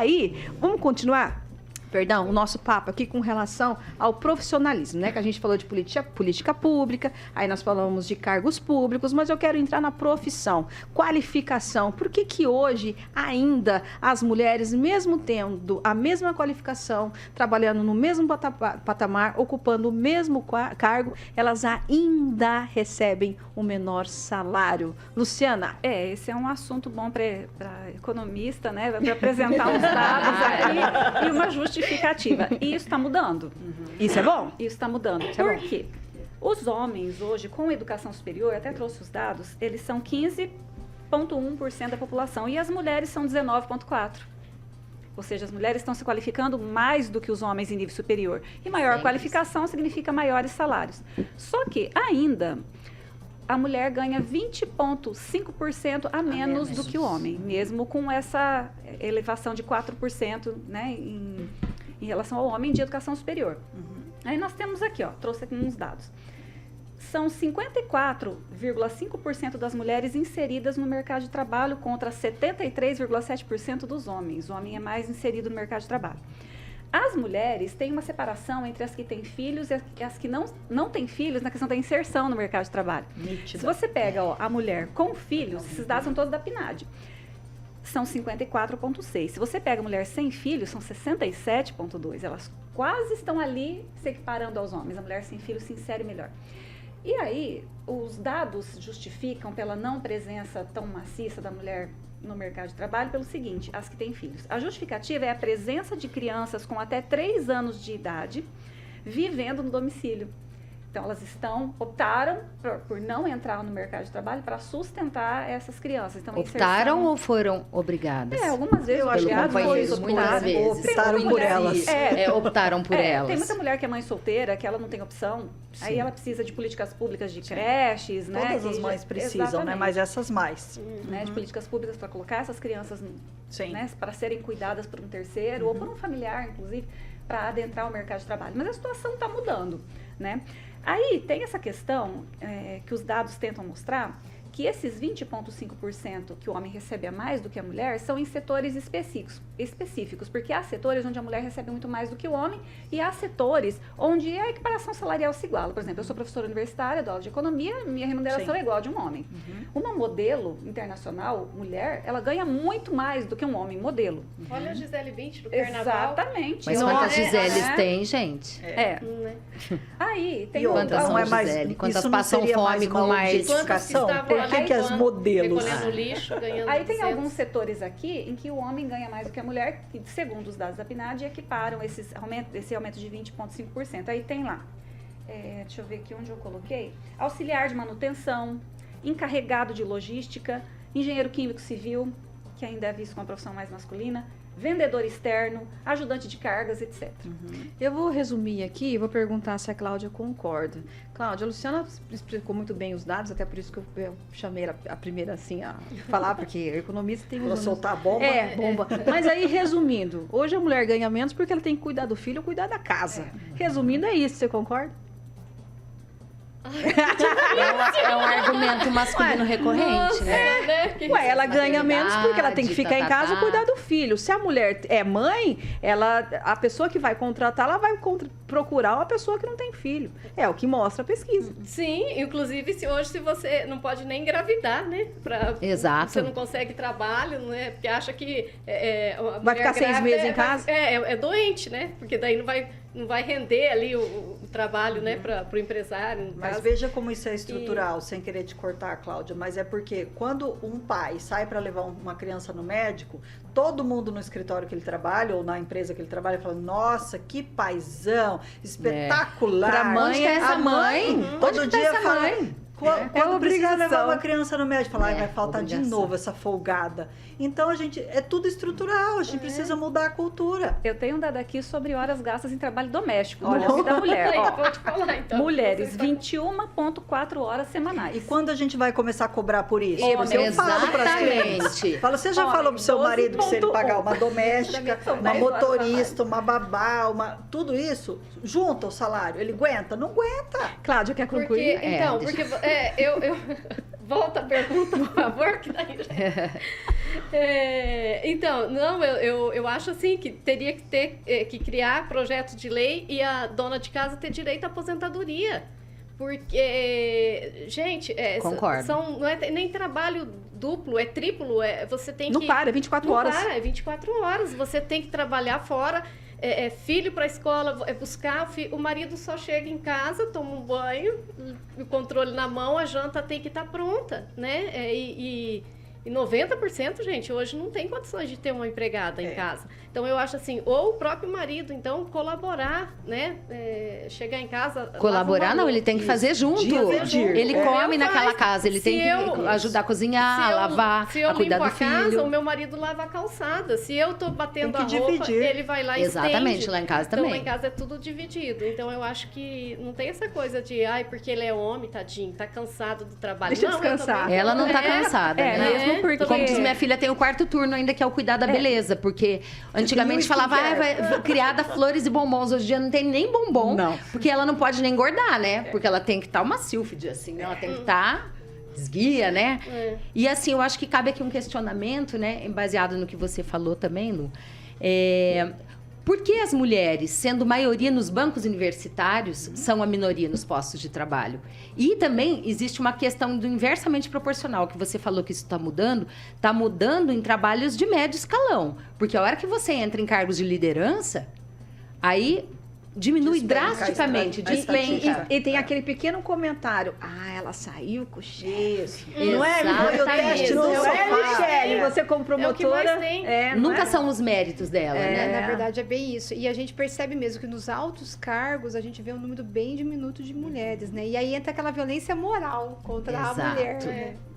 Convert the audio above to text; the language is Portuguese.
aí, vamos continuar? Perdão, o nosso papo aqui com relação ao profissionalismo, né? Que a gente falou de política pública, aí nós falamos de cargos públicos, mas eu quero entrar na profissão, qualificação. Por que hoje ainda as mulheres, mesmo tendo a mesma qualificação, trabalhando no mesmo patamar, ocupando o mesmo cargo, elas ainda recebem o menor salário? Luciana? Esse é um assunto bom para economista, né? Para apresentar os dados aqui e uma justificativa. E isso está mudando. Isso é bom? Isso está mudando. Por quê? Os homens hoje, com educação superior, até trouxe os dados, eles são 15,1% da população e as mulheres são 19,4%. Ou seja, as mulheres estão se qualificando mais do que os homens em nível superior. E maior qualificação significa maiores salários. Só que ainda a mulher ganha 20,5% a menos do que o homem, mesmo com essa elevação de 4%, né, em relação ao homem de educação superior. Aí nós temos aqui, trouxe aqui uns dados. São 54,5% das mulheres inseridas no mercado de trabalho contra 73,7% dos homens. O homem é mais inserido no mercado de trabalho. As mulheres têm uma separação entre as que têm filhos e as que não têm filhos na questão da inserção no mercado de trabalho. Nítida. Se você pega a mulher com filhos, esses dados são todos da PNAD, são 54,6%. Se você pega a mulher sem filhos, são 67,2%. Elas quase estão ali se equiparando aos homens. A mulher sem filhos se insere melhor. E aí, os dados justificam pela não presença tão maciça da mulher no mercado de trabalho pelo seguinte: as que têm filhos. A justificativa é a presença de crianças com até 3 anos de idade vivendo no domicílio. Então, elas optaram por não entrar no mercado de trabalho para sustentar essas crianças. Então, optaram ou foram obrigadas? Algumas vezes. Muitas vezes. Optaram por elas. Optaram por elas. Tem muita mulher que é mãe solteira, que ela não tem opção. Sim. Aí ela precisa de políticas públicas de creches, né? Todas as mães precisam, né? Mas essas mais. Né? De políticas públicas para colocar essas crianças, né? Para serem cuidadas por um terceiro ou por um familiar, inclusive, para adentrar o mercado de trabalho. Mas a situação está mudando, né? Aí tem essa questão que os dados tentam mostrar, que esses 20,5% que o homem recebe a mais do que a mulher são em setores específicos, porque há setores onde a mulher recebe muito mais do que o homem e há setores onde a equiparação salarial se iguala. Por exemplo, eu sou professora universitária, dou aula de economia, minha remuneração é igual a de um homem. Uma modelo internacional, mulher, ela ganha muito mais do que um homem modelo. Olha a Gisele Bündchen do Carnaval. Exatamente. Mas quantas Giseles tem, gente? Aí tem quantas são Gisele? Quantas passam fome com mais justificação? Por que as modelos? Lixo, aí tem alguns setores aqui em que o homem ganha mais do que a mulher, que segundo os dados da PNAD equiparam esse aumento de 20,5%. Aí tem lá, deixa eu ver aqui onde eu coloquei, auxiliar de manutenção, encarregado de logística, engenheiro químico civil, que ainda é visto como uma profissão mais masculina, vendedor externo, ajudante de cargas, etc. Eu vou resumir aqui e vou perguntar se a Cláudia concorda. Cláudia, a Luciana explicou muito bem os dados, até por isso que eu chamei ela a primeira assim a falar, porque economista tem... Pra soltar a bomba. Bomba. Mas aí, resumindo, hoje a mulher ganha menos porque ela tem que cuidar do filho ou cuidar da casa. Resumindo, é isso, você concorda? É um argumento masculino recorrente, né? Ela ganha menos porque ela tem que ficar em casa e cuidar do filho. Se a mulher é mãe, a pessoa que vai contratar, ela vai procurar uma pessoa que não tem filho. É o que mostra a pesquisa. Sim, inclusive se você não pode nem engravidar, né? Exato. Você não consegue trabalho, né? Porque acha que vai ficar 6 meses em casa? É doente, né? Porque daí não vai render ali o trabalho, né, para o empresário. Mas veja como isso é estrutural, sem querer te cortar, Cláudia, mas é porque quando um pai sai para levar uma criança no médico, todo mundo no escritório que ele trabalha ou na empresa que ele trabalha fala: nossa, que paizão, espetacular. Pra mãe, a mãe todo dia fala... Quando precisa levar uma criança no médico, fala, vai faltar de novo essa folgada. Então, é tudo estrutural, a gente precisa mudar a cultura. Eu tenho um dado aqui sobre horas gastas em trabalho doméstico, no nome da mulher. Vou te falar, então. Mulheres, 21,4 horas semanais. E quando a gente vai começar a cobrar por isso? Porque eu falo para as clientes. Você já falou pro seu marido que se ele pagar uma doméstica, uma motorista, uma babá, tudo isso, junta o salário, ele aguenta? Não aguenta. Cláudia, quer concluir? Porque eu volta a pergunta, por favor, que daí Então, não, eu acho assim que teria que ter que criar projetos de lei e a dona de casa ter direito à aposentadoria. Porque, gente, Concordo. não é nem trabalho duplo, é triplo. Você tem Não que. para, 24 horas. Não para, é 24 horas. Você tem que trabalhar fora. Filho para a escola, buscar o marido só chega em casa, toma um banho, o controle na mão, a janta tem que estar pronta, né? E 90%, gente, hoje não tem condições de ter uma empregada em casa. Então, eu acho assim, ou o próprio marido, então, colaborar, né? Chegar em casa... Colaborar, não, ele tem que fazer junto. Dividir. Ele come Eu naquela faço. casa, ele tem que ajudar a cozinhar, lavar, se eu a cuidar limpo do a casa, filho. o meu marido lava a calçada. Se eu tô batendo Tem a que roupa, dividir. ele vai lá e Exatamente, estende. lá em casa Então, também. lá em casa é tudo dividido. Então, eu acho que não tem essa coisa de, porque ele é homem, tadinho, tá cansado do trabalho. Deixa eu eu descansar. também- Ela não tá cansada, né? mesmo porque- Como diz minha filha, tem o quarto turno ainda, que é o cuidar da beleza. Porque antigamente falava, vai criada flores e bombons. Hoje em dia não tem nem bombom. Não. Porque ela não pode nem engordar, né? Porque ela tem que estar uma sílfide, assim, né? Ela tem que estar esguia, né? E assim, eu acho que cabe aqui um questionamento, né? Baseado no que você falou também, Lu. Por que as mulheres, sendo maioria nos bancos universitários, são a minoria nos postos de trabalho? E também existe uma questão do inversamente proporcional, que você falou que isso está mudando em trabalhos de médio escalão. Porque a hora que você entra em cargos de liderança, aí diminui Despenca a drasticamente. estatística. E tem aquele pequeno comentário. ela saiu com o chefe. Isso. Não é? Foi o teste no Não é, sofá. Michele? Você como promotora... É o que mais tem. não Nunca é? são os méritos dela, né? Na verdade, é bem isso. E a gente percebe mesmo que nos altos cargos a gente vê um número bem diminuto de mulheres, né? E aí entra aquela violência moral contra Exato. a mulher, né?